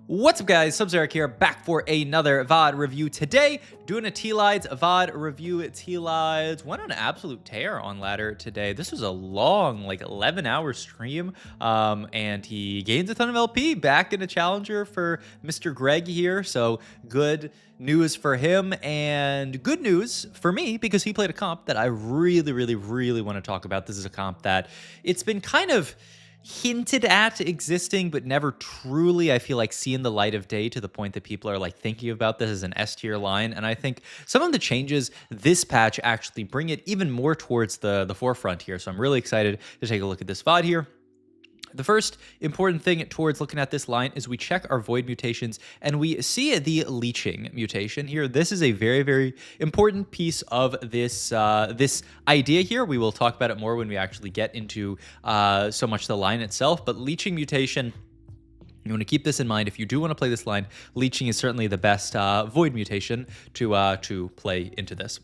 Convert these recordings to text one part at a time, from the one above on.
What's up, guys? Subzeric here, back for another VOD review. Today, doing a Tleyds VOD review. Tleyds went on an absolute tear on ladder today. This was a long, like 11-hour stream, and he gains a ton of LP back in a challenger for Mr. Greg here. So good news for him and good news for me because he played a comp that I really want to talk about. This is a comp that it's been kind of hinted at existing, but never truly, I feel like, seeing the light of day to the point that people are like thinking about this as an S tier line. And I think some of the changes this patch actually bring it even more towards the forefront here. So I'm really excited to take a look at this VOD here. The first important thing towards looking at this line is we check our void mutations and we see the leeching mutation here. This is a very important piece of this this idea here. We will talk about it more when we actually get into so much the line itself, but leeching mutation, you want to keep this in mind. If you do want to play this line, leeching is certainly the best void mutation to play into this.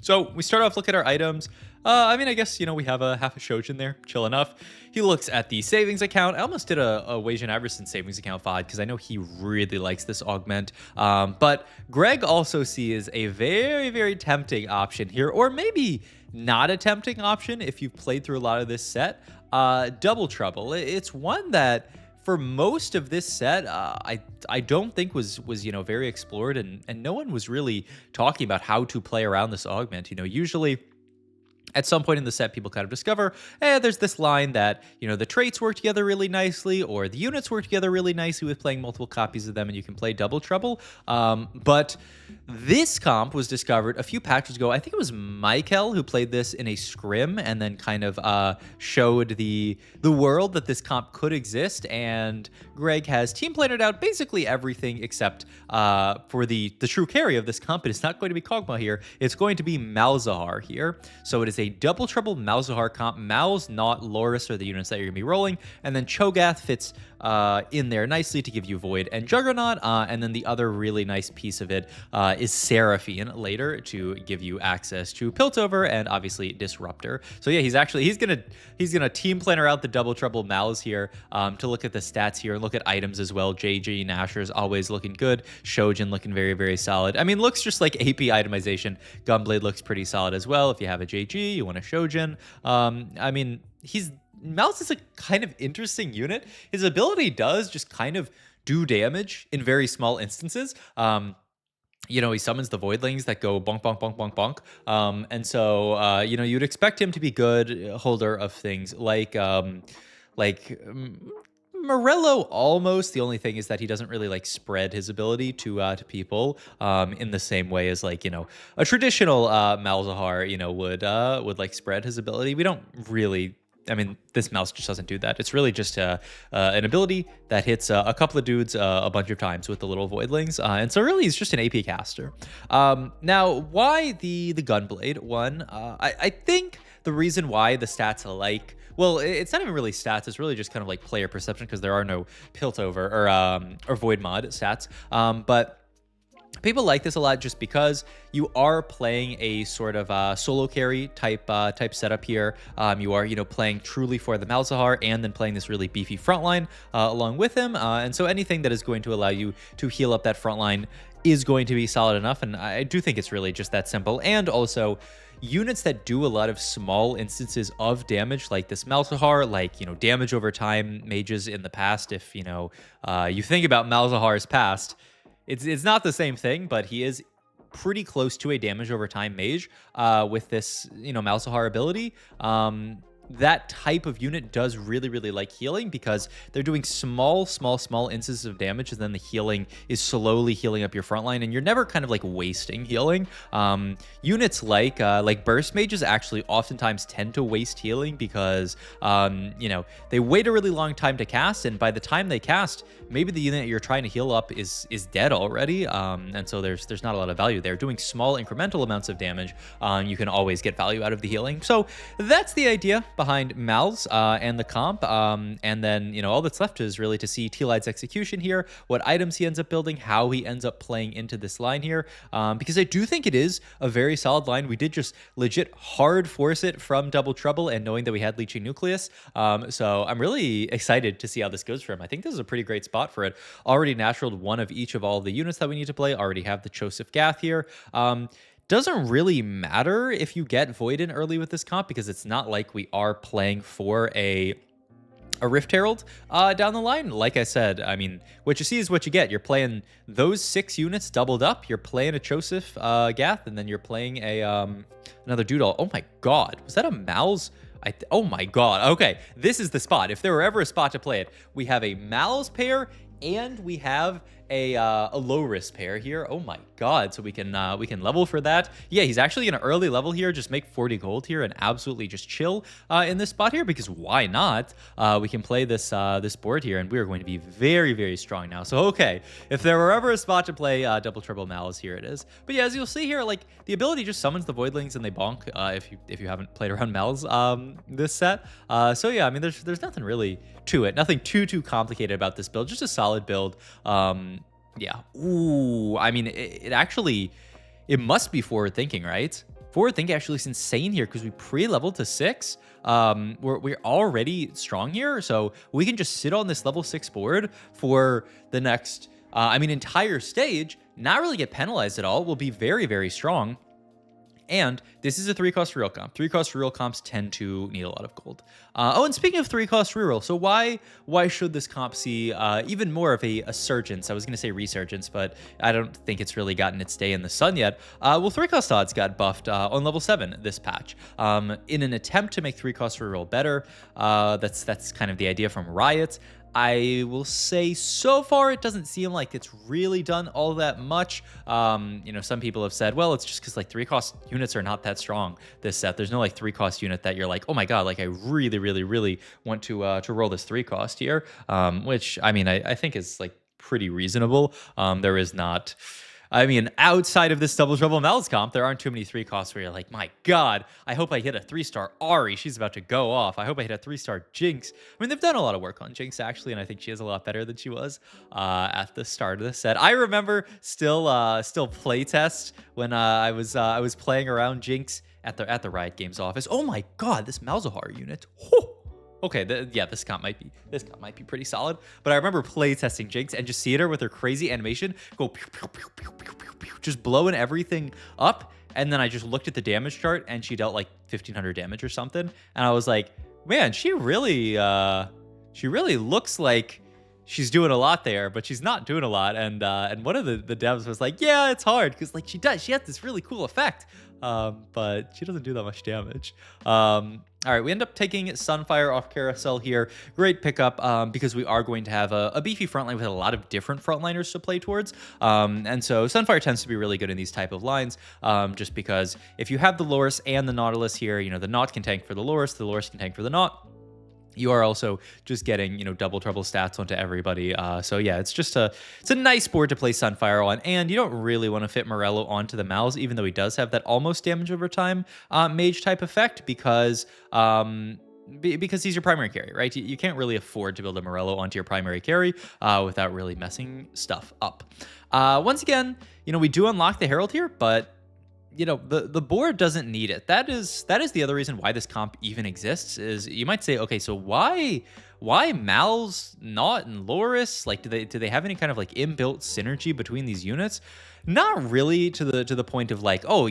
So we start off, look at our items. I mean, I guess, you know, we have a half a Shojin there, chill enough. He looks at the savings account. I almost did a Weijin Iverson savings account VOD because I know he really likes this augment. But Greg also sees a very tempting option here, or maybe not a tempting option if you've played through a lot of this set. Double Trouble. It's one that for most of this set, I don't think was you know, very explored, and no one was really talking about how to play around this augment. You know, usually at some point in the set, people kind of discover, there's this line that, you know, the traits work together really nicely, or the units work together really nicely with playing multiple copies of them, and you can play Double Trouble. But this comp was discovered a few patches ago. I think it was Michael who played this in a scrim and then kind of showed the world that this comp could exist. And Greg has team planted out basically everything except for the true carry of this comp. It is not going to be Kog'Maw here. It's going to be Malzahar here. So it is a Double Trouble Malzahar comp. Mal's, not Loris, are the units that you're going to be rolling. And then Cho'Gath fits in there nicely to give you Void and Juggernaut. And then the other really nice piece of it is Seraphine later to give you access to Piltover and obviously Disruptor. So yeah, he's gonna team planner out the Double Trouble Malz here to look at the stats here and look at items as well. JG Nasher's always looking good. Shojin looking very solid. I mean, looks just like AP itemization. Gunblade looks pretty solid as well. If you have a JG, you want a Shojin. I mean, Malz is a kind of interesting unit. His ability does just kind of do damage in very small instances. You know, he summons the voidlings that go bonk, bonk, bonk, bonk, bonk. And so, you know, you'd expect him to be good holder of things like Morello almost. The only thing is that he doesn't really like spread his ability to people in the same way as, like, you know, a traditional Malzahar, you know, would like spread his ability. We don't really, I mean, this mouse just doesn't do that. It's really just an ability that hits a couple of dudes a bunch of times with the little voidlings. And so really, he's just an AP caster. Now, why the Gunblade one? I think the reason why the stats alike, well, it's not even really stats. It's really just kind of like player perception because there are no Piltover or Void mod stats. But people like this a lot just because you are playing a sort of solo carry type setup here. You are, you know, playing truly for the Malzahar and then playing this really beefy frontline along with him. And so anything that is going to allow you to heal up that frontline is going to be solid enough. And I do think it's really just that simple. And also, units that do a lot of small instances of damage, like this Malzahar, like, you know, damage over time mages in the past. If, you know, you think about Malzahar's past, it's not the same thing, but he is pretty close to a damage over time mage with this, you know, Malzahar ability. That type of unit does really like healing because they're doing small instances of damage, and then the healing is slowly healing up your front line, and you're never kind of like wasting healing. Units like burst mages actually oftentimes tend to waste healing because you know, they wait a really long time to cast, and by the time they cast, maybe the unit you're trying to heal up is dead already. And so there's not a lot of value there. Doing small incremental amounts of damage, you can always get value out of the healing. So that's the idea behind Mal's and the comp. And then, you know, all that's left is really to see Tleyds' execution here, what items he ends up building, how he ends up playing into this line here. Because I do think it is a very solid line. We did just legit hard force it from Double Trouble and knowing that we had Leeching Nucleus. So I'm really excited to see how this goes for him. I think this is a pretty great spot for it. Already naturaled one of each of all the units that we need to play. Already have the Joseph Gath here. Doesn't really matter if you get Void in early with this comp because it's not like we are playing for a Rift Herald down the line. Like I said, I mean, what you see is what you get. You're playing those 6 units doubled up. You're playing a Joseph Gath, and then you're playing a another Doodle. Oh my god, was that a Mal's? Oh my god. Okay, this is the spot. If there were ever a spot to play it, we have a Mal's pair and we have a low risk pair here. Oh my god, so we can level for that. Yeah, he's actually gonna early level here, just make 40 gold here and absolutely just chill in this spot here, because why not? We can play this this board here and we are going to be very, very strong now. So okay, if there were ever a spot to play Double Trouble Mal's, here it is. But yeah, as you'll see here, like the ability just summons the Voidlings and they bonk if you haven't played around Mal's this set. So yeah, I mean there's nothing really to it, nothing too complicated about this build, just a solid build. Yeah. Ooh, I mean, it actually, it must be forward thinking, right? Forward thinking actually is insane here because we pre-leveled to 6. We're already strong here, so we can just sit on this level 6 board for the next, entire stage, not really get penalized at all. We'll be very, very strong. And this is a 3-cost reroll comp. 3-cost reroll comps tend to need a lot of gold. And speaking of 3-cost reroll, so why should this comp see even more of a surgence? I was going to say resurgence, but I don't think it's really gotten its day in the sun yet. Well, 3-cost odds got buffed on level 7 this patch. In an attempt to make 3-cost reroll better, that's kind of the idea from Riot. I will say so far it doesn't seem like it's really done all that much. Some people have said, well, it's just because like 3-cost units are not that strong this set. There's no like 3-cost unit that you're like, oh my god, like I really want to roll this 3-cost here, which I think is like pretty reasonable. There is not. Outside of this Double Trouble Mal's comp, there aren't too many 3-costs where you're like, my god, I hope I hit a 3-star Ari. She's about to go off. I hope I hit a 3-star Jinx. They've done a lot of work on Jinx, actually, and I think she is a lot better than she was at the start of the set. I remember still playtest when I was playing around Jinx at the Riot Games office. Oh my god, this Malzahar unit. Whew. Okay, this comp might be pretty solid. But I remember play testing Jinx and just seeing her with her crazy animation go pew, pew, pew, pew, pew, pew, pew, just blowing everything up. And then I just looked at the damage chart and she dealt like 1,500 damage or something. And I was like, man, she really looks like she's doing a lot there, but she's not doing a lot. And one of the devs was like, yeah, it's hard because like she has this really cool effect, but she doesn't do that much damage. All right, we end up taking Sunfire off Carousel here. Great pickup because we are going to have a beefy frontline with a lot of different frontliners to play towards. And so Sunfire tends to be really good in these type of lines just because if you have the Loris and the Nautilus here, the Naut can tank for the Loris can tank for the Naut. You are also just getting, Double Trouble stats onto everybody. So yeah, it's a nice board to play Sunfire on, and you don't really want to fit Morello onto the Mal's, even though he does have that almost damage over time mage type effect, because he's your primary carry, right? You can't really afford to build a Morello onto your primary carry without really messing stuff up. Once again, we do unlock the Herald here, but the board doesn't need it. That is the other reason why this comp even exists. Is you might say, okay, so why Mal's, Naut, and Loris? Like, do they have any kind of like inbuilt synergy between these units? Not really, to the point of like, oh,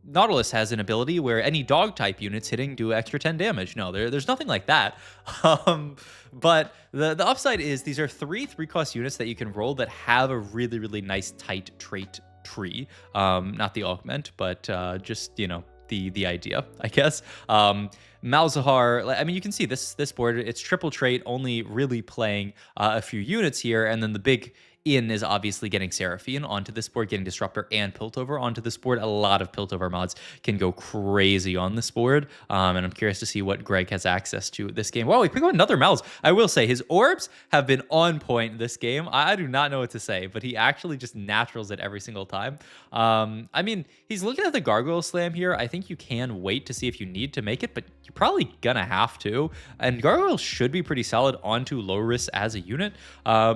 Nautilus has an ability where any dog type units hitting do extra 10 damage. No, there's nothing like that. But the upside is these are 3-cost units that you can roll that have a really nice tight trait tree. Not the augment, but just the idea, I guess. Malzahar, you can see this board, it's triple trait, only really playing a few units here, and then the big in is obviously getting Seraphine onto this board, getting Disruptor and Piltover onto this board. A lot of Piltover mods can go crazy on this board, and I'm curious to see what Greg has access to this game. Wow, we pick up another Malz. I will say his orbs have been on point this game. I do not know what to say, but he actually just naturals it every single time. I mean, he's looking at the Gargoyle Slam here. I think you can wait to see if you need to make it, but you're probably gonna have to. And Gargoyle should be pretty solid onto low risk as a unit,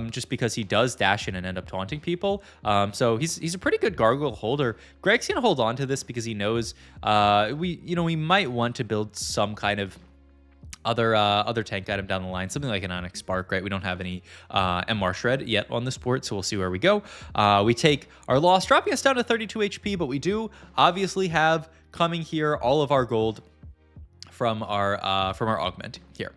just because he does dash in and end up taunting people. So he's a pretty good Gargoyle holder. Greg's gonna hold on to this because he knows we might want to build some kind of other tank item down the line, something like an Onyx Spark, right? We don't have any MR Shred yet on this board, so we'll see where we go. We take our loss, dropping us down to 32 HP, but we do obviously have coming here all of our gold from our augment here.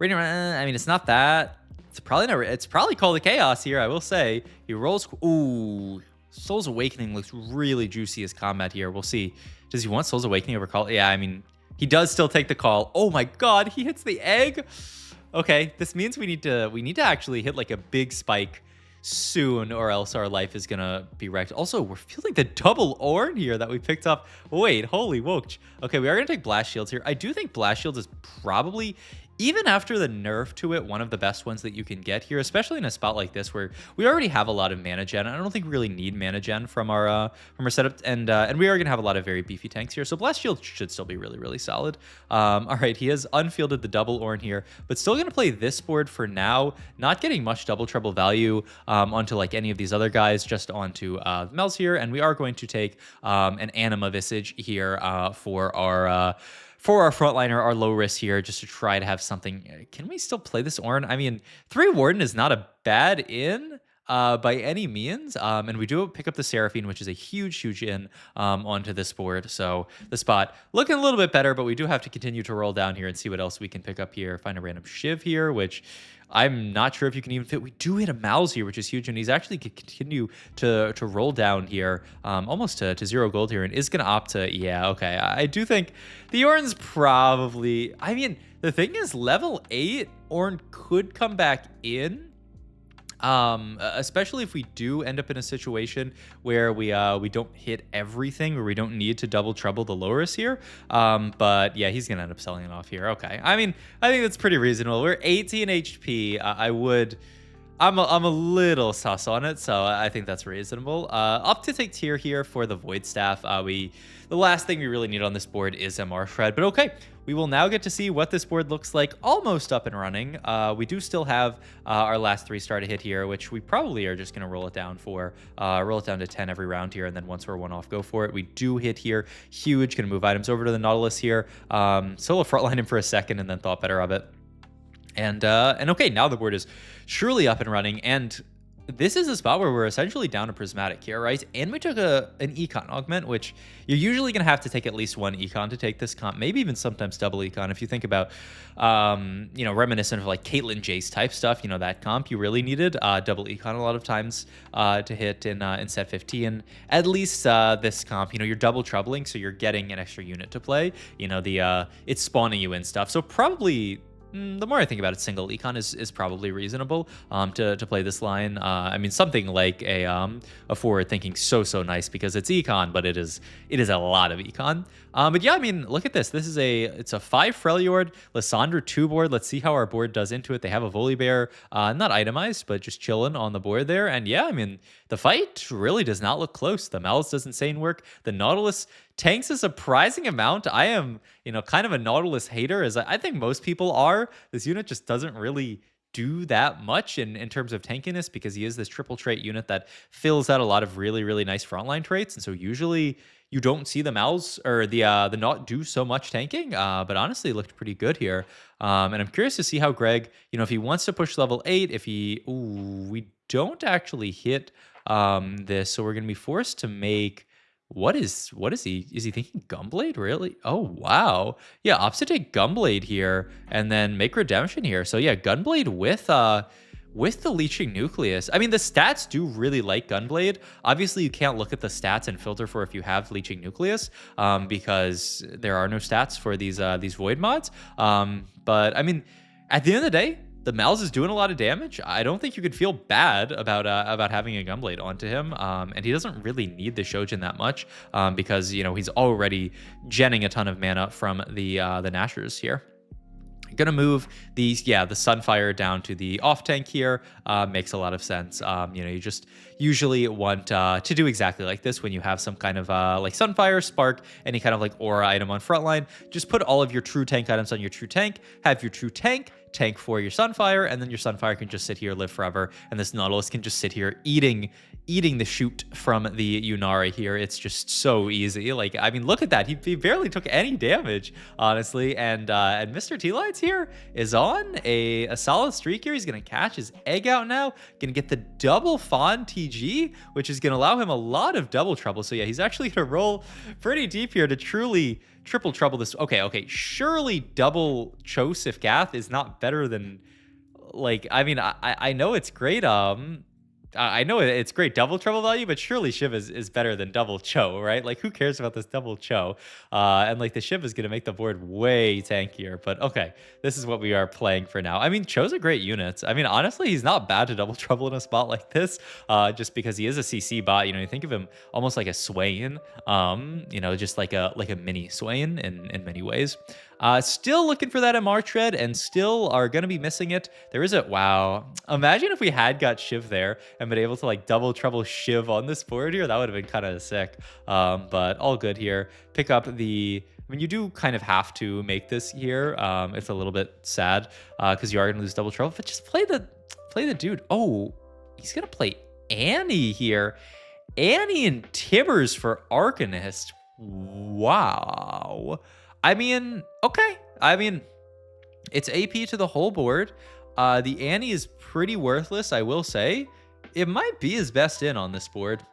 I mean, it's not that. It's probably called the Chaos here, I will say. He rolls. Ooh, Soul's Awakening looks really juicy as combat here. We'll see. Does he want Soul's Awakening over Call? Yeah, I mean, he does still take the call. Oh my god, he hits the egg. Okay, this means we need to actually hit like a big spike soon, or else our life is gonna be wrecked. Also, we're feeling the double Ornn here that we picked up. Wait, holy woked. Okay, we are gonna take Blast Shields here. I do think Blast Shields is probably, even after the nerf to it, one of the best ones that you can get here, especially in a spot like this where we already have a lot of mana gen. I don't think we really need mana gen from our setup, and we are gonna have a lot of very beefy tanks here. So Blast Shield should still be really, really solid. All right, he has unfielded the double Ornn here, but still gonna play this board for now. Not getting much Double Trouble value onto like any of these other guys, just onto Malz here, and we are going to take an Anima Visage here for our frontliner, our low risk here, just to try to have something. Can we still play this Ornn? I mean, 3 Warden is not a bad in by any means. And we do pick up the Seraphine, which is a huge, huge in onto this board. So the spot looking a little bit better, but we do have to continue to roll down here and see what else we can pick up here. Find a random Shiv here, which I'm not sure if you can even fit. We do hit a Malz here, which is huge, and he's actually could continue to roll down here, almost to 0 gold here, and is going to opt to, yeah, okay. I do think the Ornn's probably, I mean, the thing is, level 8 Ornn could come back in, especially if we do end up in a situation where we don't hit everything, where we don't need to double trouble the lowers here. But yeah, he's gonna end up selling it off here. Okay, I mean, I think that's pretty reasonable. We're 18 HP. I'm a little sus on it, so I think that's reasonable. Up to take tier here for the Void Staff. The last thing we really need on this board is MR Shred, but okay. We will now get to see what this board looks like almost up and running. We do still have our last 3-star to hit here, which we probably are just going to roll it down to 10 every round here, and then once we're 1 off, go for it. We do hit here. Huge. Going to move items over to the Nautilus here. Solo frontline him for a second and then thought better of it. And okay, now the board is surely up and running, and this is a spot where we're essentially down a Prismatic here, right? And we took an Econ Augment, which you're usually going to have to take at least 1 Econ to take this comp, maybe even sometimes double Econ. If you think about, reminiscent of like Caitlyn Jace type stuff, that comp, you really needed double Econ a lot of times to hit in set 15. At least this comp, you're double troubling, so you're getting an extra unit to play. It's spawning you in stuff. So probably, the more I think about it, single Econ is probably reasonable to play this line. I mean, something like a forward thinking so nice because it's Econ, but it is a lot of Econ. But yeah, I mean, look at this. It's a 5 Freljord, Lysandra 2 board. Let's see how our board does into it. They have a Volibear, not itemized, but just chilling on the board there. And yeah, I mean, the fight really does not look close. The Malz does insane work. The Nautilus tanks a surprising amount. I am, kind of a Nautilus hater, as I think most people are. This unit just doesn't really do that much in terms of tankiness because he is this triple trait unit that fills out a lot of really, really nice frontline traits. And so usually you don't see the Malz or the Naut do so much tanking, but honestly it looked pretty good here. And I'm curious to see how Greg, if he wants to push level 8, we don't actually hit this, so we're going to be forced to make, what is he? Is he thinking Gunblade? Really? Oh, wow. Yeah, opts to take Gunblade here and then make Redemption here. So yeah, Gunblade with the Leeching Nucleus. I mean, the stats do really like Gunblade. Obviously, you can't look at the stats and filter for if you have Leeching Nucleus because there are no stats for these Void mods. But I mean, at the end of the day, the Malz is doing a lot of damage. I don't think you could feel bad about having a Gunblade onto him. And he doesn't really need the Shojin that much because, you know, he's already genning a ton of mana from the Nashers here. Gonna move the Sunfire down to the off tank here. Makes a lot of sense. You know, you just usually want to do exactly like this when you have some kind of like Sunfire, Spark, any kind of like aura item on frontline. Just put all of your true tank items on your true tank, have your true tank for your Sunfire, and then your Sunfire can just sit here, live forever, and this Nautilus can just sit here eating the shoot from the Yunari here. It's just so easy. Like, I mean, look at that. He barely took any damage, honestly, and Mr. Tleyds here is on a solid streak here. He's gonna catch his egg out now, gonna get the double Fawn TG, which is gonna allow him a lot of double trouble. So yeah, he's actually gonna roll pretty deep here to truly triple trouble this. Okay, surely double Chosif Gath is not better than, like, I mean, I know it's great, I know it's great double trouble value, but surely Shiv is better than double Cho, right? Like, who cares about this double Cho? And like, the Shiv is going to make the board way tankier, but okay, this is what we are playing for now. I mean, Cho's a great unit. I mean, honestly, he's not bad to double trouble in a spot like this, just because he is a CC bot. You know, you think of him almost like a Swain, you know, just like a mini Swain in many ways. Still looking for that MR tread and still are going to be missing it. There is a, wow. Imagine if we had got Shiv there and been able to like double trouble Shiv on this board here. That would have been kind of sick. But all good here. Pick up the, I mean, you do kind of have to make this here. It's a little bit sad because you are going to lose double trouble, but just play the dude. Oh, he's going to play Annie here. Annie and Tibbers for Arcanist. Wow. I mean, okay. I mean, it's AP to the whole board. The Annie is pretty worthless, I will say. It might be his best in on this board.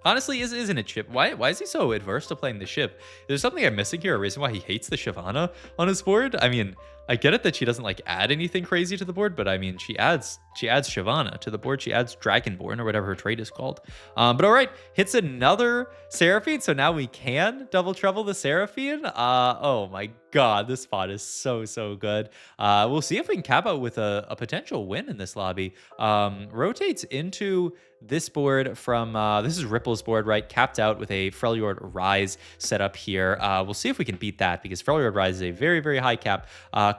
Honestly, isn't it, Chip? Why is he so adverse to playing the Ship? Is there something I'm missing here? A reason why he hates the Shyvana on his board? I mean, I get it that she doesn't like add anything crazy to the board, but I mean, she adds Shyvana to the board. She adds Dragonborn or whatever her trait is called. But all right, hits another Seraphine, so now we can double trouble the Seraphine. Oh my god, this spot is so good. We'll see if we can cap out with a potential win in this lobby. Rotates into this board from, this is Ripple's board, right? Capped out with a Freljord Rise set up here. We'll see if we can beat that because Freljord Rise is a very high cap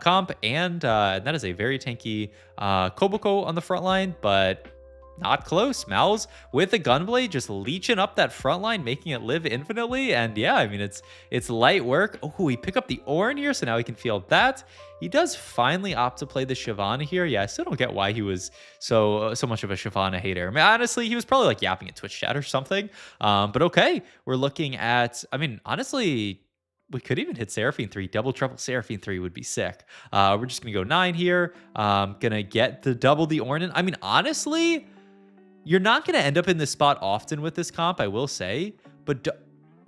comp, and that is a very tanky Koboko on the front line, but not close. Malz with the Gunblade just leeching up that front line, making it live infinitely. And yeah, I mean, it's light work. Oh, we pick up the Orin here, so now he can feel that. He does finally opt to play the Shyvana here. Yeah, I still don't get why he was so much of a Shyvana hater. I mean, honestly, he was probably like yapping at Twitch chat or something. But okay, we're looking at, I mean, honestly, we could even hit Seraphine 3. Double trouble Seraphine 3 would be sick. We're just going to go 9 here. Gonna get the double the Ornn. I mean, honestly, you're not going to end up in this spot often with this comp, I will say. But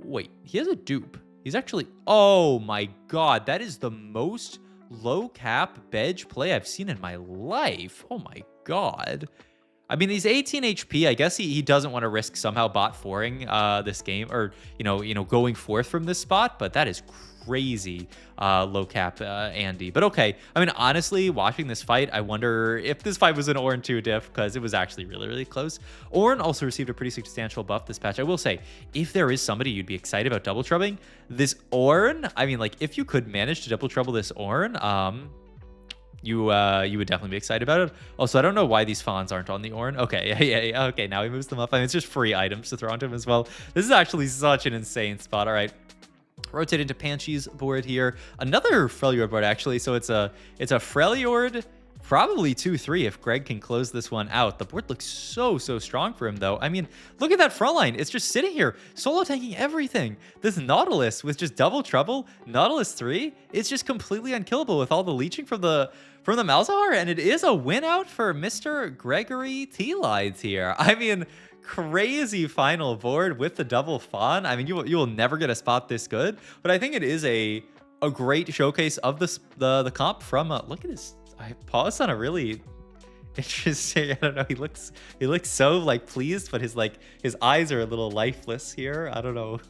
wait, he has a dupe. He's actually, oh my god, that is the most low cap Bedge play I've seen in my life. Oh my god. I mean, he's 18 HP. I guess he doesn't want to risk somehow bot 4ing this game, or you know, going forth from this spot. But that is crazy low cap Andy. But okay, I mean, honestly, watching this fight, I wonder if this fight was an Ornn 2 diff, because it was actually really close. Ornn also received a pretty substantial buff this patch. I will say, if there is somebody you'd be excited about double troubling, this Ornn, I mean, like, if you could manage to double trouble this Ornn, you would definitely be excited about it. Also, I don't know why these fawns aren't on the Ornn. Okay, yeah, okay, now he moves them up. I mean, it's just free items to throw onto him as well. This is actually such an insane spot. All right, rotate into Panshi's board here. Another Freljord board, actually. So it's a Freljord, probably 2-3 if Greg can close this one out. The board looks so strong for him, though. I mean, look at that front line. It's just sitting here, solo tanking everything. This Nautilus with just double trouble, Nautilus 3, it's just completely unkillable with all the leeching from the Malzahar, and it is a win out for Mr. Gregory Tleyds here. I mean, crazy final board with the double fawn. I mean, you will never get a spot this good, but I think it is a great showcase of the comp from look at his, I paused on a really interesting, I don't know, he looks so like pleased, but his eyes are a little lifeless here. I don't know.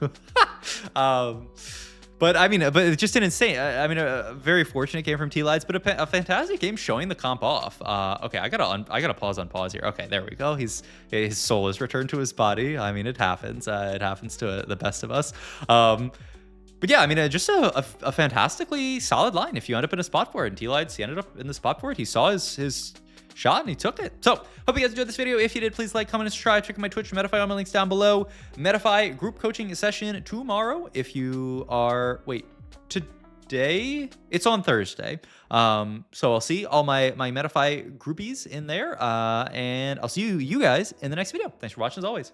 But I mean, but it's just an insane. I mean, a very fortunate game from Tleyds, but a fantastic game showing the comp off. Okay, I gotta pause on pause here. Okay, there we go. His soul is returned to his body. I mean, it happens. It happens to the best of us. But yeah, I mean, just a fantastically solid line. If you end up in a spot for it, and Tleyds, he ended up in the spot for it. He saw his shot and he took it. So hope you guys enjoyed this video. If you did, please like, comment, and subscribe. Check out my Twitch, Metafy, all my links down below. Metafy group coaching session tomorrow. If you are, wait, today? It's on Thursday. So I'll see all my Metafy groupies in there. And I'll see you guys in the next video. Thanks for watching as always.